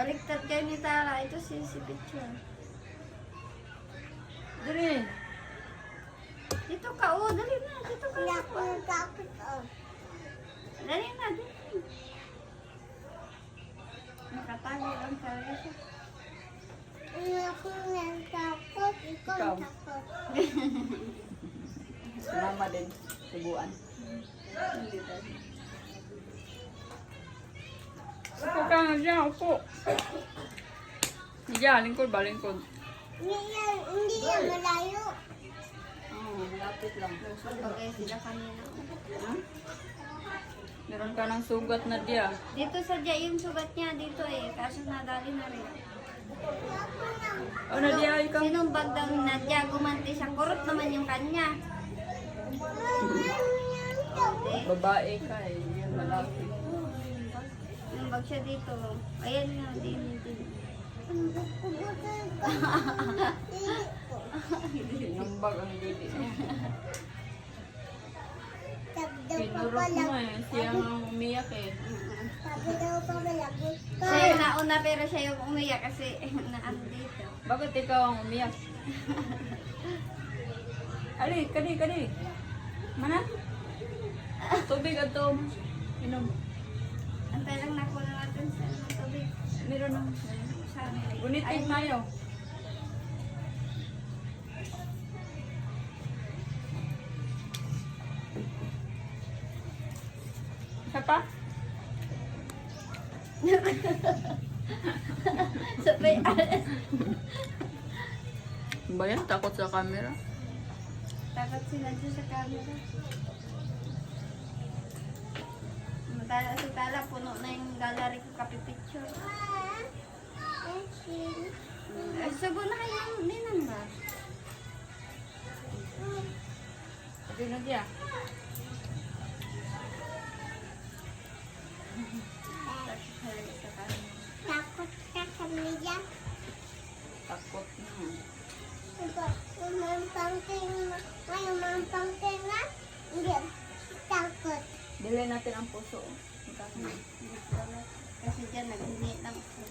Baliktad kayo ni Tara. Ito si picture. Dali. Dito ka, oh. Dali na. Dito ka. Dali na. Nakatago lang talaga siya. Ikaw. Si mama din. Subuan. Upo ka nga dyan. Upo. Diyan, lingkod ba? Lingkod. Hindi yan malayo. Oo, lapit lang. Bagay sila kanina. Ha? Meron ka ng sugat na diya. Dito sadya yung sugat niya dito eh. Kaso nadali na rin. O, Nadia, ikaw. Sinong bag daw ni Nadia? Gumanti siya. Kurot naman yung kanya. Babae ka eh. Yan, malaki. Yung bag siya dito. Ayan nga. Din. Yung bag ang didi niya. Sabi Pinurot mo eh. Siya ang umiyak eh. daw pa malaki. Siya yung nauna pero siya yung umiyak kasi naano dito. Bakit ikaw ang umiyak? Ali, kani. Mana? Tubig at to. Inom. Antay lang nakuha natin sa tubig. Meron na. Sana. Gunitin mayo. Isa pa? Sabay alas. Ba yan? Takot sa camera? Takot sila dyan sa camera. Matala si Tala, puno na yung gallery ko kapipicture. Ay, sabo na kayo ninan ba? Sabi na diya. Takot ka kami dyan. Takot na. May pangkin na. Hindi. Takot. Bilhin natin ang puso. Kasi dyan naghingi lang ako.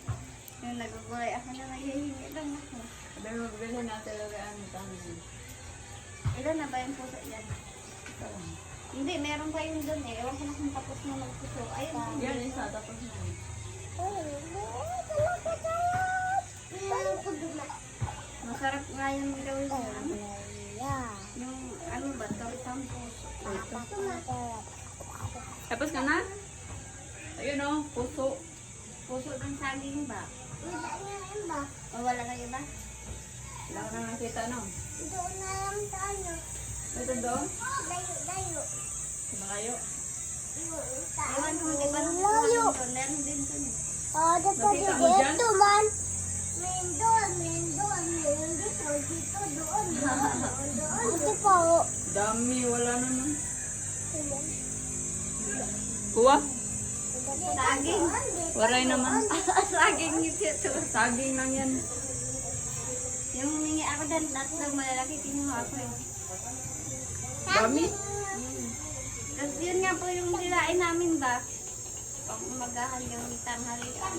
Yung nagugulay ako na naghihingi lang ako. Sabi mo, bilhin natin lagaan ng tanong. Ilan na ba yung puso yan? Hindi, meron pa yung doon eh. Ewan ko na kung tapos na magpuso. Ayun. Yan, isa. Tapos na. Masarap nga yung gawin niya. Yung ano ba, tortang puso. Tapos ka na? Ayun o, puso. Puso ng saging ba? Wala na yun ba? O wala kayo ba? Wala ko na nakita no. Doon na lang tayo. Ito doon? Layo. Malayo. Ewan ko, di ba nung doon? Meron din doon. Ada pa Nakita mo dyan? dito man. Doon. Dito, doon. Ito pa o. Dami, wala na nun. Kuha? Saging. Waray naman. Saging ito. Saging lang yan. Yung humingi ako dyan, tatlong malalaki, kinuha ako eh. Dami? Tapos yun nga po yung nilain namin ba? Pang umagahan yung tanghalian.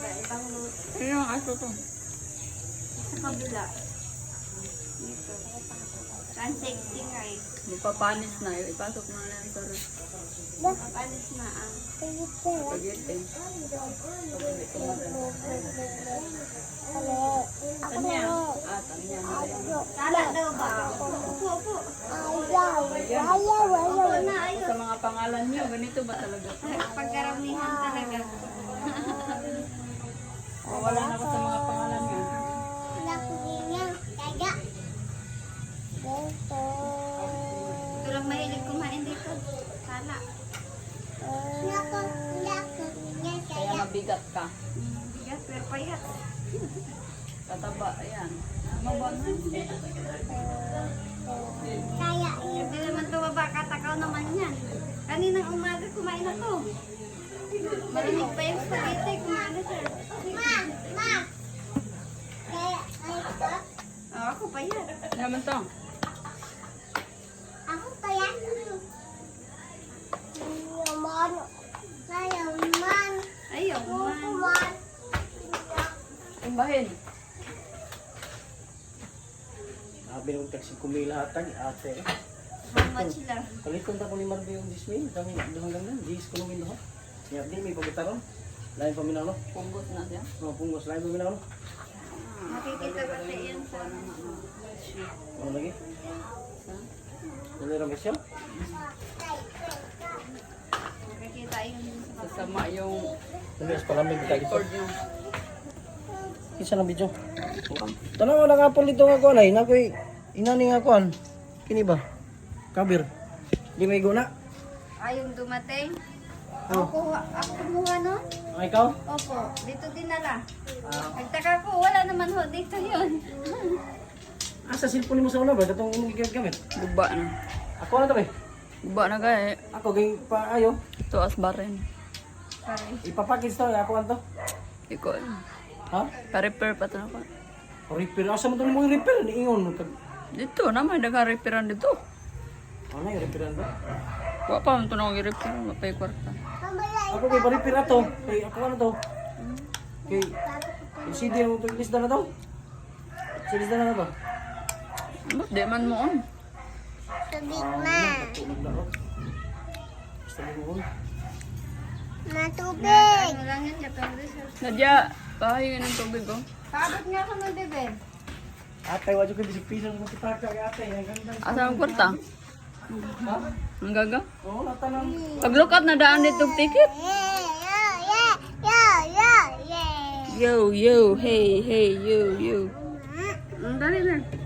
Ibang luto. Sino ang aso to? Sa kabila. Dito. Ang sexy nga eh. Magpapanis na. Ipasok na lang sa ref. Papalis na ang. Spaghetti. Tanya. Tanya. Tala daw ba? Upo. Ayaw. Na, ayun. Sa mga pangalan niyo, ganito ba talaga? Pagkaramihan talaga. Wala na ako sa mga pangalan niyo. Ito lang mahilig kumain dito. Tala. Kaya mabigat ka. Bigat, pero payat. Tataba, ayan. Mababa na. Hindi naman tumaba, katakaw naman yan. Kaninang umaga kumain ako. Malamig pa yung spaghetti, kumain na siya. Oh, ako pa yan. Naman to. Ako pa yan. Ayaw man. Ayaw man. simbahin. Sabi nung taxi kumila hatag, ate. How much sila? Kaliton ta ko ni Marvin yung dismay. Kami hanggang nan, dis ko namin no. Niya di may pagitaron. Lain pa minaw no. Punggos na siya. Mga punggos lain pa minaw no. Makikita ba sa iyan sa... Ano lagi? Wala ra siya. Makikita yun sa... Sasama yung Tulis pa kami kita record niyo. Isa lang video. Tanaw na nga po dito nga kuan ay nakoy inani nga kuan. Kini ba? Kabir. Di may guna. Ay, yung dumating. Oh. Ako kumuha nun? Ay ikaw? Opo, dito dinala. Ah, Nagtaka ko, wala naman ho dito yun. asa cellphone mo sa una ba? Datong imong gigamit. Guba na. Ako na to be. Guba na kaya. Ako gay pa ayo. Tuas ba rin? Sorry. Ipapakis to ako anto. Iko. Ha? Pa-repair pa ito na ko. Repair. Asa mo to mo repair ni ingon kag Dito naman, nag-repairan dito. ano yung repairan ba? Wa pa man ito na repair, mapay kwarta. Ako kay pa-repair ato. Kay ako ano to? Kay CD mo to list na to. List na ba? Ba't di man mo on? Tubig ma. Matubig. Ano lang yan, katong research. Nadya, pahay ng tubig oh. Paabot nga ako ng bebe. Ate, wadyo ko bisig piso mo kitaka kay ate. Ang ganda. Asa ang kwarta? Ha? Ang gaga? Oo, natanang. Paglukat na daan dito ticket. Yeah. Yo, yo, hey, hey, yo, yo. Ang dali na.